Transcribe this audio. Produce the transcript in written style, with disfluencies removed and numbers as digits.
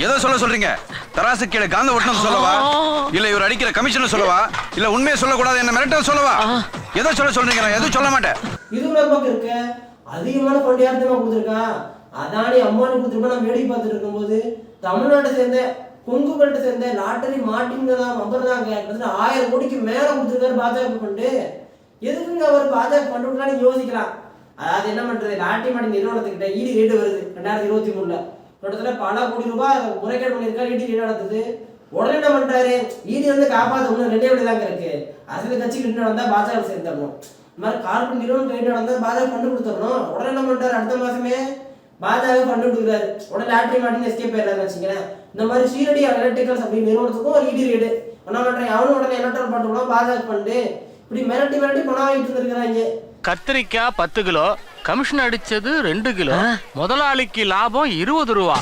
எதை சொல்றீங்க? தராசு கீழே காந்த ஒட்டணும் சொல்லவா, இல்ல இவர் அடிக்கிற கமிஷன் சொல்லவா, இல்ல உண்மையை சொல்லக்கூடாது என்ன மிரட்ட சொல்லவா? எதை சொல்றீங்க? நான் எதுவும் சொல்ல மாட்டேன். இது ஒரு பக்கம் இருக்கு. அதிகமான ஃபண்ட் யார் தெரியுமா கொடுத்துருக்கா? அதானி அம்மானி கொடுத்துருப்பா. நான் வேடிக்கை பார்த்துட்டு இருக்கும்போது தமிழ்நாட்டை சேர்ந்த கொங்கு பெல்ட்டை சேர்ந்த லாட்டரி மாட்டிங்கதான் நம்புறதாங்க 1000 கோடிக்கு மேல கொடுத்துருக்காரு பாஜக ஃபண்டு. எதுக்குங்க அவர் பாஜக ஃபண்டு கொடுக்கலான்னு யோசிக்கலாம். அதாவது என்ன பண்றது, லாட்டரி மாட்டி நிறுவனத்துக்கிட்ட ஈடு ரேட்டு வருது 2023 கிட்டத்தட்ட பல கோடி ரூபாய் முறைகேடு பண்ணியிருக்காரு. ஈடு ரேட் நடந்தது. உடனே என்ன பண்றாரு, ஈடு வந்து காப்பாற்ற ஒண்ணு 2 வழி தாங்க இருக்கு. அரசியல் கட்சி கிட்ட நடந்தா பாஜக சேர்ந்துடணும், இந்த மாதிரி கார்பரேட் நிறுவனம் கைட்டு நடந்தா பாஜக ஃபண்டு கொடுத்துடணும். உடனே என்ன பண்றாரு, அடுத்த மாசமே பாஜக ஃபண்டு கொடுக்குறாரு. உடனே லாட்டரி மாட்டின்னு எஸ்கேப் போயிடறாரு வச்சுக்கிறேன். இந்த மாதிரி சீரடி எலக்ட்ரிக்கல்ஸ் அப்படின்னு நிறுவனத்துக்கும் ஒரு ஈடு ரேடு என்ன பண்றேன், அவனும் உடனே எலக்ட்ரல் பண்ணுறோம் பாஜக ஃபண்டு. இப்படி மிரட்டி பணம் வாங்கிட்டு இருந்திருக்கிறாங்க. கத்திரிக்காய் 10 கிலோ, கமிஷன் அடிச்சது 2 கிலோ, முதலாளிக்கு லாபம் 20 ரூபா.